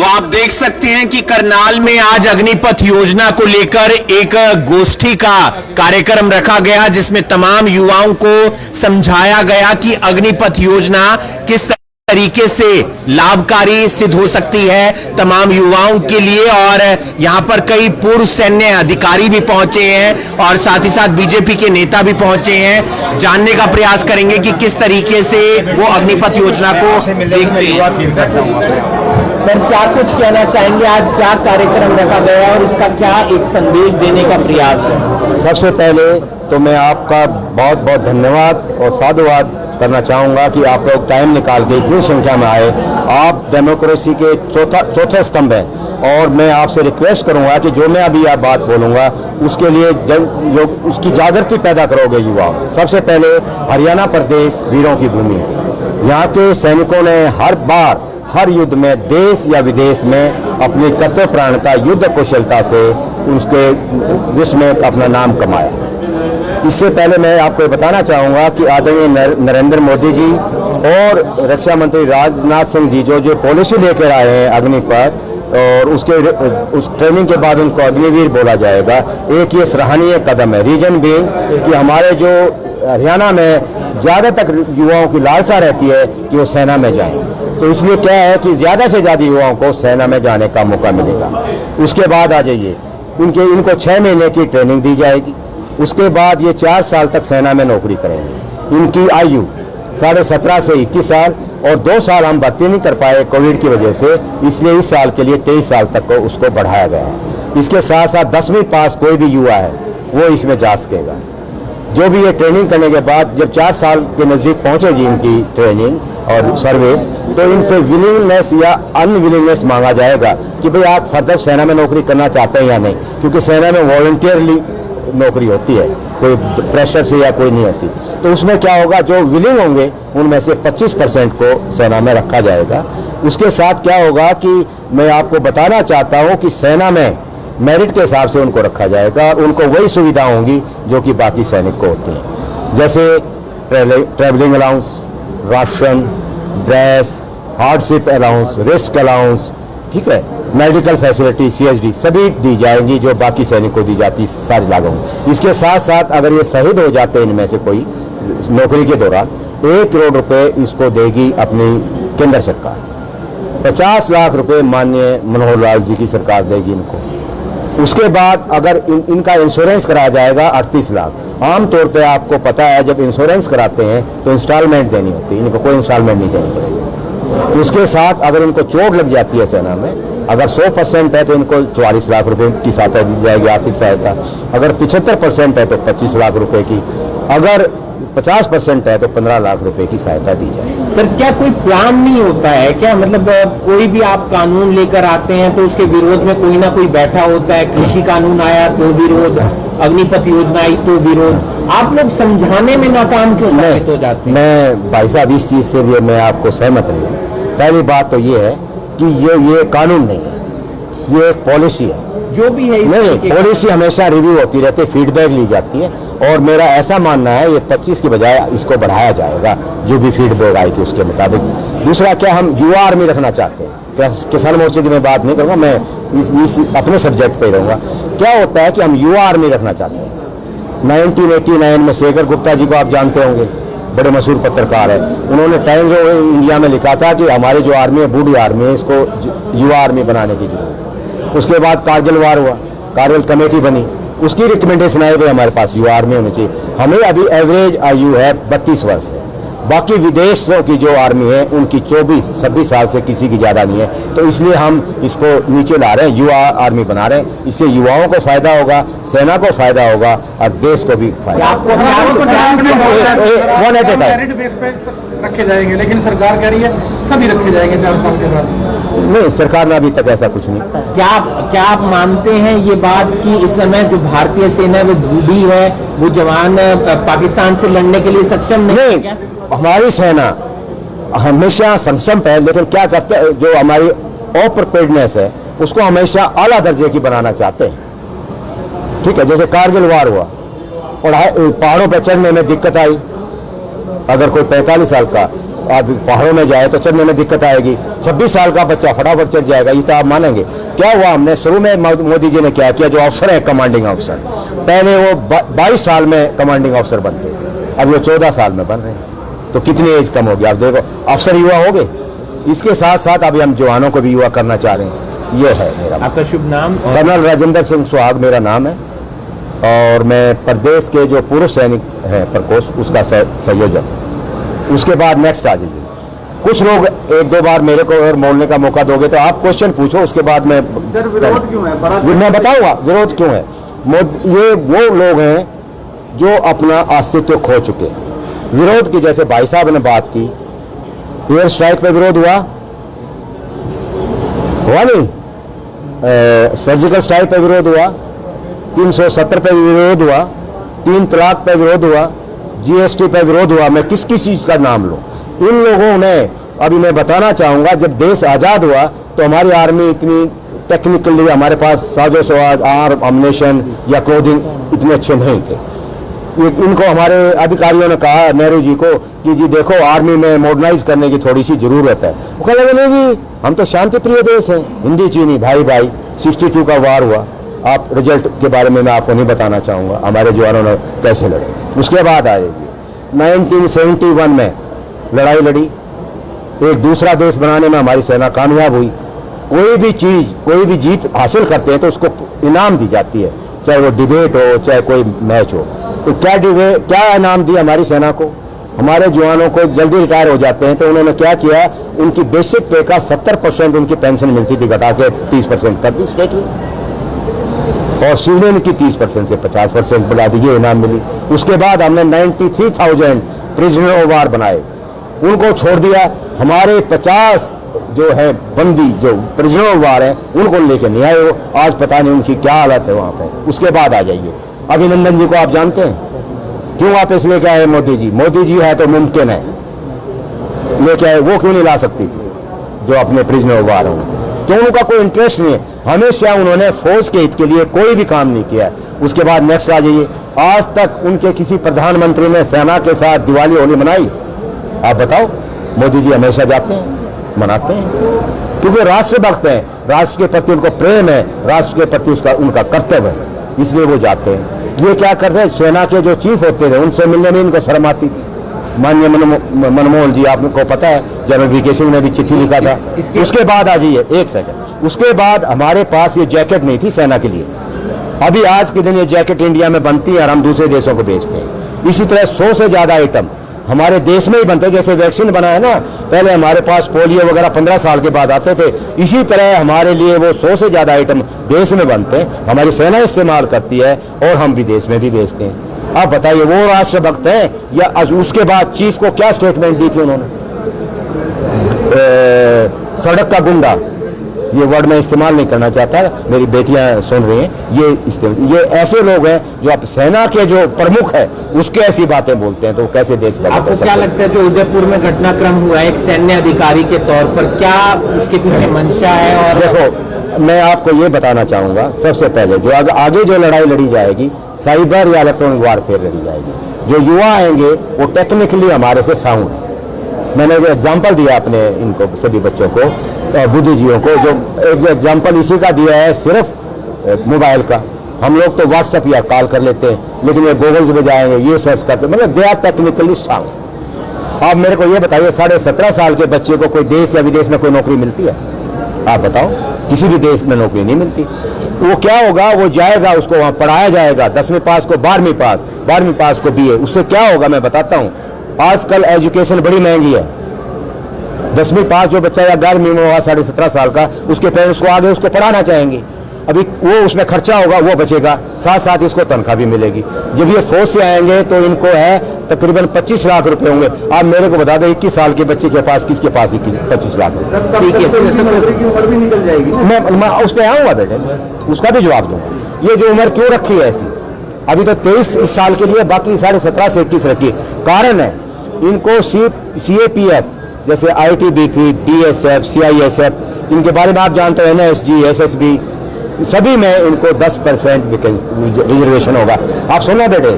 आप देख सकते हैं कि करनाल में आज अग्निपथ योजना को लेकर एक गोष्ठी का कार्यक्रम रखा गया, जिसमें तमाम युवाओं को समझाया गया कि अग्निपथ योजना किस तरीके से लाभकारी सिद्ध हो सकती है तमाम युवाओं के लिए। और यहां पर कई पूर्व सैन्य अधिकारी भी पहुंचे हैं और साथ ही साथ बीजेपी के नेता भी पहुंचे हैं। जानने का प्रयास करेंगे कि किस तरीके से वो अग्निपथ योजना को देखते हैं। सर, क्या कुछ कहना चाहेंगे? आज क्या कार्यक्रम रखा गया और इसका क्या एक संदेश देने का प्रयास है? सबसे पहले तो मैं आपका बहुत बहुत धन्यवाद और साधुवाद करना चाहूँगा कि आप लोग टाइम निकाल के इतनी संख्या में आए। आप डेमोक्रेसी के चौथे स्तंभ हैं और मैं आपसे रिक्वेस्ट करूँगा कि जो मैं अभी आप बात बोलूँगा उसके लिए जो उसकी जागृति पैदा करोगे युवा। सबसे पहले हरियाणा प्रदेश वीरों की भूमि है। यहाँ के सैनिकों ने हर बार हर युद्ध में देश या विदेश में अपनी कर्तव्यपरायणता युद्ध कुशलता से उसके विश्व में अपना नाम कमाया। इससे पहले मैं आपको बताना चाहूँगा कि आदरणीय नरेंद्र मोदी जी और रक्षा मंत्री राजनाथ सिंह जी जो पॉलिसी लेकर आए हैं अग्निपथ, और उस ट्रेनिंग के बाद उनको अग्निवीर बोला जाएगा, एक ये सराहनीय कदम है। रीजन भी कि हमारे जो हरियाणा में ज़्यादातर युवाओं की लालसा रहती है कि वो सेना में जाएं, तो इसलिए क्या है कि ज़्यादा से ज़्यादा युवाओं को सेना में जाने का मौका मिलेगा। उसके बाद आ जाइए, इनको 6 महीने की ट्रेनिंग दी जाएगी। उसके बाद ये 4 साल तक सेना में नौकरी करेंगे। इनकी आयु 17.5 से 21 साल और 2 साल हम भर्ती नहीं कर पाए कोविड की वजह से, इसलिए इस साल के लिए 23 साल तक को उसको बढ़ाया गया है। इसके साथ साथ 10वीं पास कोई भी युवा है वो इसमें जा सकेगा। जो भी ये ट्रेनिंग करने के बाद जब 4 साल के नज़दीक पहुँचेगी इनकी ट्रेनिंग और सर्विस, तो इनसे विलिंगनेस या अनविलिंगनेस मांगा जाएगा कि भाई आप फर्दर सेना में नौकरी करना चाहते हैं या नहीं, क्योंकि सेना में वॉलंटियरली नौकरी होती है, कोई प्रेशर से या कोई नहीं होती। तो उसमें क्या होगा, जो विलिंग होंगे उनमें से 25% को सेना में रखा जाएगा। उसके साथ क्या होगा कि मैं आपको बताना चाहता हूं कि सेना में मेरिट के हिसाब से उनको रखा जाएगा और उनको वही सुविधा होंगी जो कि बाकी सैनिक को होती हैं, जैसे travelling allowance, ration, dress, hardship allowance, risk allowance, ठीक है, मेडिकल फैसिलिटी, CHD सभी दी जाएंगी जो बाकी सैनिक को दी जाती सारी लागू। इसके साथ साथ अगर ये शहीद हो जाते हैं इनमें से कोई नौकरी के दौरान, 1 करोड़ रुपए इसको देगी अपनी केंद्र सरकार। 50 लाख रुपए माननीय मनोहर लाल जी की सरकार देगी इनको। उसके बाद अगर इनका इंश्योरेंस कराया जाएगा 38 लाख। आमतौर पर आपको पता है जब इंश्योरेंस कराते हैं तो इंस्टॉलमेंट देनी होती है, इनको कोई इंस्टॉलमेंट नहीं देनी पड़ेगी। उसके साथ अगर इनको चोट लग जाती है सेना में, अगर 100% है तो इनको 44 लाख रुपए की सहायता दी जाएगी, आर्थिक सहायता। अगर 75% है तो 25 लाख रुपए की, अगर 50% है तो 15 लाख रुपए की सहायता दी जाएगी। सर, क्या कोई प्लान नहीं होता है क्या? मतलब कोई भी आप कानून लेकर आते हैं तो उसके विरोध में कोई ना कोई बैठा होता है। कृषि कानून आया तो विरोध, अग्निपथ योजना आई तो विरोध। आप लोग समझाने में नाकाम क्यों साबित हो जाते हैं? मैं भाई साहब इस चीज़ से लिए मैं आपको सहमत नहीं हूँ। पहली बात तो ये है कि ये कानून नहीं है, ये एक पॉलिसी है। जो भी है नहीं, पॉलिसी हमेशा रिव्यू होती रहती है, फीडबैक ली जाती है, और मेरा ऐसा मानना है ये 25 की बजाय इसको बढ़ाया जाएगा जो भी फीडबैक आएगी उसके मुताबिक। दूसरा, क्या हम युवा आर्मी रखना चाहते हैं? क्या किसान मोर्चे की मैं बात नहीं करूँगा, मैं इस अपने सब्जेक्ट पे रहूँगा। क्या होता है कि हम युवा आर्मी रखना चाहते हैं। 1989 में शेखर गुप्ता जी को आप जानते होंगे, बड़े मशहूर पत्रकार है। उन्होंने टाइम्स ऑफ इंडिया में लिखा था कि हमारी जो आर्मी है बूढ़ी आर्मी है, इसको युवा आर्मी बनाने की जरूरत है। उसके बाद कारगिल वार हुआ, कारगिल कमेटी बनी, उसकी रिकमेंडेशन आई भाई हमारे पास युवा आर्मी होनी चाहिए। हमें अभी एवरेज आयु है 32 वर्ष है। बाकी विदेशों की जो आर्मी है उनकी 24-26 साल से किसी की ज़्यादा नहीं है। तो इसलिए हम इसको नीचे ला रहे हैं, युवा आर्मी बना रहे हैं। इससे युवाओं को फायदा होगा, सेना को फायदा होगा और देश को भी फायदा। रखे जाएंगे, लेकिन सरकार कह रही है सभी रखे जाएंगे 4 साल के बाद। नहीं, सरकार ने अभी तक ऐसा कुछ नहीं। क्या आप मानते हैं ये बात कि इस समय जो भारतीय सेना है वो बूढ़ी है, वो जवान पाकिस्तान से लड़ने के लिए सक्षम नहीं है? हमारी सेना हमेशा सक्षम है, लेकिन क्या करते हैं, जो हमारी अप्रिपेयर्डनेस है उसको हमेशा आला दर्जे की बनाना चाहते हैं। ठीक है, जैसे कारगिल वार हुआ और पहाड़ों पर चढ़ने में दिक्कत आई, अगर कोई 45 साल का आप पहाड़ों में जाए तो चढ़ने में दिक्कत आएगी। 26 साल का बच्चा फटाफट चढ़ जाएगा, ये तो आप मानेंगे। क्या हुआ, हमने शुरू में मोदी जी ने क्या किया, जो अफसर है कमांडिंग अफसर, पहले वो 22 साल में कमांडिंग अफसर बनते थे, अब वो 14 साल में बन रहे हैं। तो कितनी एज कम होगी, आप देखो, अफसर युवा हो गए। इसके साथ साथ अभी हम जवानों को भी युवा करना चाह रहे हैं। ये है मेरा। आपका शुभ नाम? कर्नल राजेंद्र सिंह सुहाग मेरा नाम है, और मैं प्रदेश के जो पूर्व सैनिक हैं प्रकोष्ठ, उसका संयोजक। उसके बाद नेक्स्ट आ जाइए। कुछ लोग एक दो बार मेरे को और बोलने का मौका दोगे तो आप क्वेश्चन पूछो, उसके बाद मैं सर विरोध क्यों है? बड़ा मैं बताऊंगा विरोध क्यों है। ये वो लोग हैं जो अपना अस्तित्व खो चुके हैं। विरोध की, जैसे भाई साहब ने बात की, एयर स्ट्राइक पे विरोध हुआ नहीं, सर्जिकल स्ट्राइक पे विरोध हुआ, 370 पे विरोध हुआ, 3 तलाक पे विरोध हुआ, जीएसटी पे विरोध हुआ। मैं किस किस चीज का नाम लूं? इन लोगों ने, अभी मैं बताना चाहूंगा, जब देश आजाद हुआ तो हमारी आर्मी इतनी टेक्निकली, हमारे पास साजो सवाज, आर्म, अम्युनिशन या क्लोथिंग इतने अच्छे नहीं थे। इनको हमारे अधिकारियों ने कहा नेहरू जी को कि जी देखो, आर्मी में मॉडर्नाइज करने की थोड़ी सी जरूरत है। वो कह लगे नहीं जी, हम तो शांति प्रिय देश हैं, हिंदी चीनी भाई भाई। 62 का वार हुआ, आप रिजल्ट के बारे में मैं आपको नहीं बताना चाहूँगा, हमारे जवानों ने कैसे लड़े। उसके बाद आ जाइए 1971 में लड़ाई लड़ी, एक दूसरा देश बनाने में हमारी सेना कामयाब हुई। कोई भी चीज़, कोई भी जीत हासिल करते हैं तो उसको इनाम दी जाती है, चाहे वो डिबेट हो, चाहे कोई मैच हो। तो क्या इनाम दिया हमारी सेना को? हमारे जवानों को जल्दी रिटायर हो जाते हैं तो उन्होंने क्या किया, उनकी बेसिक पे का 70% उनकी पेंशन मिलती थी, घटा के 30% कर दी स्टेट में, और सिविलियन की 30% से 50% बढ़ा दी, ये इनाम मिली। उसके बाद हमने 93,000 प्रिजनर ऑफ वार बनाए, उनको छोड़ दिया। हमारे 50 जो है बंदी, जो प्रिजनर ऑफ वार है, उनको लेके नहीं आए हो। आज पता नहीं उनकी क्या हालत है वहाँ पे। उसके बाद आ जाइए, अभिनंदन जी को आप जानते हैं, क्यों वापस लेके आए मोदी जी? मोदी जी है तो मुमकिन है लेके आए, वो क्यों नहीं ला सकती थी जो अपने प्रिजनर ऑफ वार हों? तो उनका कोई इंटरेस्ट नहीं है। हमेशा उन्होंने फौज के हित के लिए कोई भी काम नहीं किया। उसके बाद नेक्स्ट आ जाइए, आज तक उनके किसी प्रधानमंत्री ने सेना के साथ दिवाली होली मनाई? आप बताओ। मोदी जी हमेशा जाते हैं, मनाते हैं, क्योंकि राष्ट्रभक्त हैं, राष्ट्र के प्रति उनको प्रेम है, राष्ट्र के प्रति उनका कर्तव्य है, इसलिए वो जाते हैं। ये क्या करते हैं, सेना के जो चीफ होते थे उनसे मिलने में इनको शर्म आती थी। माननीय मनमोहन जी, आपको पता है, जनरल वीके सिंह ने भी चिट्ठी लिखा था। उसके बाद आ जाइए, एक सेकंड, उसके बाद हमारे पास ये जैकेट नहीं थी सेना के लिए। अभी आज के दिन ये जैकेट इंडिया में बनती है और हम दूसरे देशों को बेचते हैं। इसी तरह 100 से ज़्यादा आइटम हमारे देश में ही बनते हैं। जैसे वैक्सीन बना है ना, पहले हमारे पास पोलियो वगैरह 15 साल के बाद आते थे, इसी तरह हमारे लिए वो 100 से ज़्यादा आइटम देश में बनते हैं, हमारी सेना इस्तेमाल करती है और हम विदेश में भी बेचते हैं। आप बताइए, वो राष्ट्रभक्त हैं या? उसके बाद चीफ को क्या स्टेटमेंट दी थी उन्होंने? सड़क का गुंडा, ये वर्ड मैं इस्तेमाल नहीं करना चाहता, मेरी बेटियां सुन रही हैं। ये ऐसे लोग हैं जो आप सेना के जो प्रमुख है उसके ऐसी बातें बोलते हैं, तो कैसे देश बदल आपको क्या लगता है जो उदयपुर में घटनाक्रम हुआ एक सैन्य अधिकारी के तौर पर, क्या उसके पीछे मंशा है? और देखो, मैं आपको ये बताना चाहूँगा, सबसे पहले जो आगे जो लड़ाई लड़ी जाएगी, साइबर या इलेक्ट्रॉनिक वारफेयर लड़ी जाएगी। जो युवा आएंगे वो टेक्निकली हमारे से साउंड है। मैंने जो एग्जाम्पल दिया अपने इनको सभी बच्चों को, बुद्धिजीवियों को, जो एक एग्जाम्पल इसी का दिया है, सिर्फ मोबाइल का। हम लोग तो व्हाट्सएप या कॉल कर लेते हैं, लेकिन ये गूगल पे जाएंगे, ये सर्च करते, मतलब दे आर टेक्निकली साउंड। आप मेरे को ये बताइए, 17.5 साल के बच्चे को कोई देश या विदेश में कोई नौकरी मिलती है? आप बताओ, किसी भी देश में नौकरी नहीं मिलती। वो क्या होगा, वो जाएगा, उसको वहाँ पढ़ाया जाएगा, 10वीं पास को 12वीं पास, 12वीं पास को BA। उससे क्या होगा मैं बताता हूँ। आजकल एजुकेशन बड़ी महंगी है। 10वीं पास जो बच्चा या 11वीं में होगा 17.5 साल का, उसके पेरेंट्स को आगे उसको पढ़ाना चाहेंगे। अभी वो उसमें खर्चा होगा, वो बचेगा, साथ साथ इसको तनख्वाह भी मिलेगी। जब ये फौज से आएंगे तो इनको है तकरीबन 25 लाख रुपए होंगे। आप मेरे को बता दो, 21 साल के बच्चे के पास, किसके पास 25 लाख रुपए? की उम्र भी निकल जाएगी। मैं उस पर आऊँगा बेटे, उसका भी जवाब दूंगा। ये जो उम्र क्यों रखी है ऐसी? अभी तो 23 इस साल के लिए, बाकी 17.5 से 21 रखी। कारण है इनको CAPF जैसे ITBP, BSF, CISF, इनके बारे में आप जानते हो, NSG, SSB, सभी में इनको 10% रिजर्वेशन होगा। आप सुनो बेटे,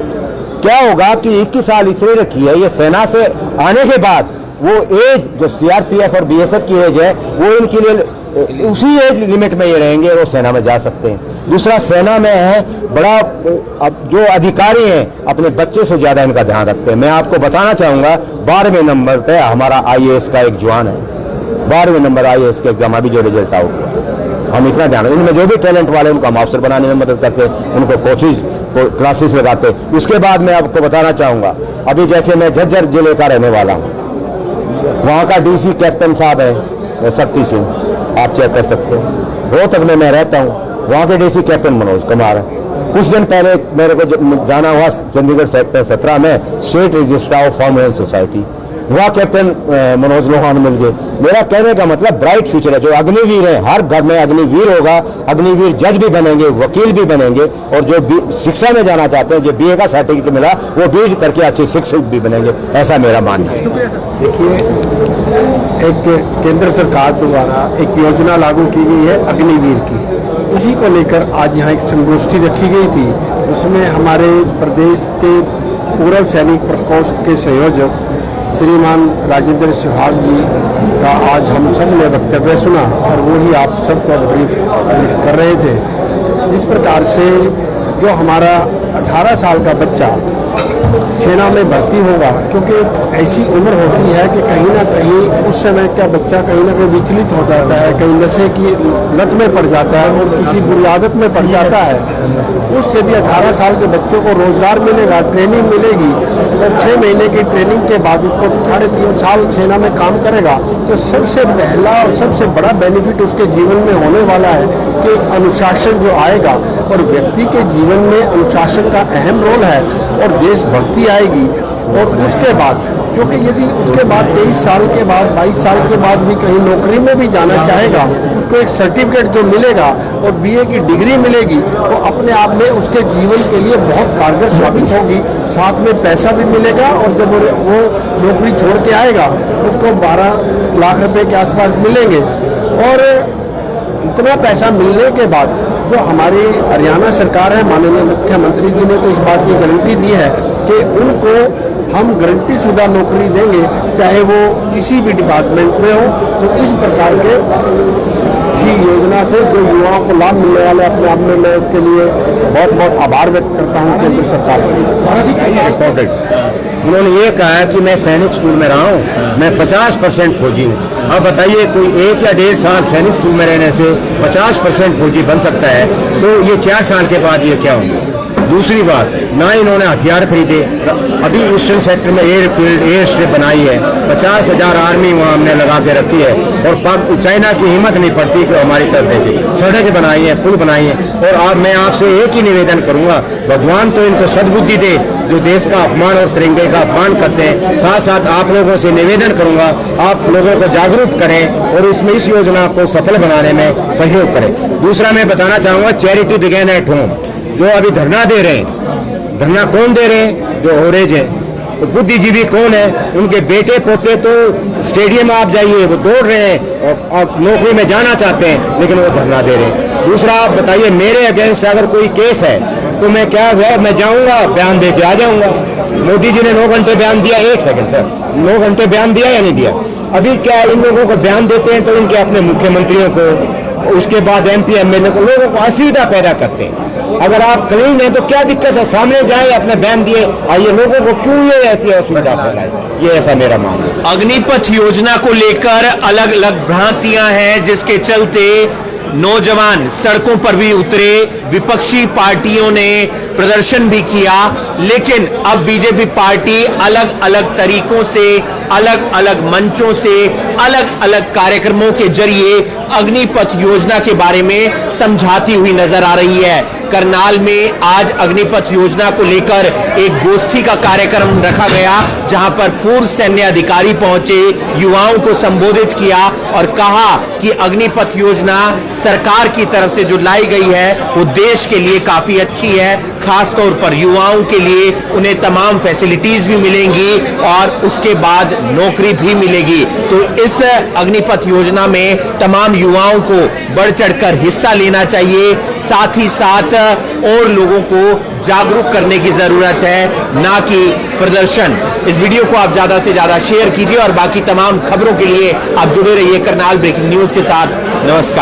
क्या होगा कि 21 साल इसलिए रखी है, ये सेना से आने के बाद वो एज जो सीआरपीएफ और बीएसएफ की एज है वो इनके लिए उसी एज लिमिट में ये रहेंगे, वो सेना में जा सकते हैं। दूसरा, सेना में है बड़ा, अब जो अधिकारी हैं अपने बच्चे से ज़्यादा इनका ध्यान रखते हैं। मैं आपको बताना चाहूँगा 12वें नंबर पे हमारा आईएएस का एक जवान है, 12वें नंबर आईएएस के एग्जाम अभी जो रिजल्ट आउट हुआ। हम इतना ध्यान, इनमें जो भी टैलेंट वाले उनको हम अफसर बनाने में मदद करते, उनको कोचिज क्लासेस लगाते। उसके बाद मैं आपको बताना चाहूँगा, अभी जैसे मैं झज्जर जिले का रहने वाला हूँ, वहाँ का डीसी कैप्टन साहब है शक्ति सिंह, आप चेक कर सकते हैं। रोहतक में मैं रहता हूँ, वहाँ के डीसी कैप्टन मनोज कुमार है। कुछ दिन पहले मेरे को जाना हुआ चंडीगढ़ सेक्टर 17 में state registrar of farm and society, वहाँ कैप्टन मनोज लोहान मिल गए। मेरा कहने का मतलब ब्राइट फ्यूचर है। जो अग्निवीर है, हर घर में अग्निवीर होगा, अग्निवीर जज भी बनेंगे, वकील भी बनेंगे, और जो शिक्षा में जाना चाहते हैं, जो बीए का सर्टिफिकेट मिला वो बीए करके अच्छे शिक्षक भी बनेंगे, ऐसा मेरा मानना है। देखिए, एक केंद्र सरकार द्वारा एक योजना लागू की गई है अग्निवीर की, उसी को लेकर आज यहाँ एक संगोष्ठी रखी गई थी। उसमें हमारे प्रदेश के पूर्व सैनिक प्रकोष्ठ के संयोजक श्रीमान राजेंद्र सुहाग जी का आज हम सब ने वक्तव्य सुना, और वो ही आप सबको ब्रीफ कर रहे थे। जिस प्रकार से जो हमारा 18 साल का बच्चा सेना में भर्ती होगा, क्योंकि ऐसी उम्र होती है कि कहीं ना कहीं उस समय का बच्चा कहीं ना कहीं विचलित हो जाता है, कहीं नशे की लत में पड़ जाता है और किसी बुरी आदत में पड़ जाता है। उस यदि 18 साल के बच्चों को रोजगार मिलेगा, ट्रेनिंग मिलेगी, और 6 महीने की ट्रेनिंग के बाद उसको 3.5 साल सेना में काम करेगा, तो सबसे पहला और सबसे बड़ा बेनिफिट उसके जीवन में होने वाला है कि एक अनुशासन जो आएगा, और व्यक्ति के जीवन में अनुशासन का अहम रोल है, और देशभक्ति आएगी। और उसके बाद, क्योंकि यदि उसके बाद 23 साल के बाद 22 साल के बाद भी कहीं नौकरी में भी जाना चाहेगा, उसको एक सर्टिफिकेट जो मिलेगा और बीए की डिग्री मिलेगी, वो अपने आप में उसके जीवन के लिए बहुत कारगर साबित होगी। साथ में पैसा भी मिलेगा, और जब वो नौकरी छोड़ के आएगा उसको 12 लाख रुपए के आसपास मिलेंगे। और इतना पैसा मिलने के बाद जो हमारी हरियाणा सरकार है, माननीय मुख्यमंत्री जी ने तो इस बात की गारंटी दी है कि उनको हम गारंटी शुदा नौकरी देंगे, चाहे वो किसी भी डिपार्टमेंट में हो। तो इस प्रकार के इसी योजना से जो युवाओं को लाभ मिलने वाले, अपने आप में मैं उसके लिए बहुत बहुत आभार व्यक्त करता हूँ केंद्र सरकार का। उन्होंने ये कहा है कि मैं सैनिक स्कूल में रहा हूँ, मैं 50% फौजी हूँ। अब बताइए, कोई 1 या 1.5 साल सैनिक स्कूल में रहने से 50% फौजी बन सकता है, तो ये 4 साल के बाद ये क्या होंगे। दूसरी बात, ना इन्होंने हथियार खरीदे। अभी ईस्टर्न सेक्टर में एयरफील्ड, एयर स्ट्रिप बनाई है, 50,000 आर्मी वहाँ हमने लगा के रखी है, और चाइना की हिम्मत नहीं पड़ती कि हमारी तरफ देखे। सड़कें बनाई हैं, पुल बनाई हैं। और अब मैं आपसे एक ही निवेदन करूँगा, भगवान तो इनको सद्बुद्धि दे जो देश का अपमान और तिरंगे का अपमान करते हैं। साथ साथ आप लोगों से निवेदन करूँगा, आप लोगों को जागरूक करें और इसमें इस योजना को सफल बनाने में सहयोग करें। दूसरा मैं बताना चाहूँगा, चैरिटी बिगेन एट होम। जो अभी धरना दे रहे हैं, धरना कौन दे रहे हैं? जो ओरेज है। तो बुद्धिजीवी कौन है? उनके बेटे पोते तो स्टेडियम आप जाइए, वो दौड़ रहे हैं और नौकरी में जाना चाहते हैं, लेकिन वो धरना दे रहे हैं। दूसरा, आप बताइए, मेरे अगेंस्ट अगर कोई केस है तो मैं क्या है, मैं जाऊंगा बयान दे के आ जाऊंगा। मोदी जी ने 9 घंटे बयान दिया, 1 सेकंड सर, 9 घंटे बयान दिया या नहीं दिया? अभी क्या इन लोगों को बयान देते हैं तो इनके अपने मुख्यमंत्रियों को, उसके बाद MP MLA को, लोगों को असुविधा पैदा करते हैं। अगर आप क्लीन हैं तो क्या दिक्कत है, सामने जाए, अपने बयान दिए आइए। लोगों को क्यों ये ऐसी असुविधा फैलाई, ये ऐसा मेरा मानना है। अग्निपथ योजना को लेकर अलग अलग भ्रांतियां हैं, जिसके चलते नौजवान सड़कों पर भी उतरे, विपक्षी पार्टियों ने प्रदर्शन भी किया, लेकिन अब बीजेपी पार्टी अलग अलग तरीकों से, अलग अलग मंचों से, अलग अलग कार्यक्रमों के जरिए अग्निपथ योजना के बारे में समझाती हुई नजर आ रही है। करनाल में आज अग्निपथ योजना को लेकर एक गोष्ठी का कार्यक्रम रखा गया, जहां पर पूर्व सैन्य अधिकारी पहुंचे, युवाओं को संबोधित किया और कहा कि अग्निपथ योजना सरकार की तरफ से जो लाई गई है वो देश के लिए काफी अच्छी है, खासतौर पर युवाओं के लिए उन्हें तमाम फैसिलिटीज भी मिलेंगी और उसके बाद नौकरी भी मिलेगी। तो इस अग्निपथ योजना में तमाम युवाओं को बढ़ चढ़कर हिस्सा लेना चाहिए, साथ ही साथ और लोगों को जागरूक करने की जरूरत है, ना कि प्रदर्शन। इस वीडियो को आप ज्यादा से ज्यादा शेयर कीजिए और बाकी तमाम खबरों के लिए आप जुड़े रहिए करनाल ब्रेकिंग न्यूज के साथ। नमस्कार।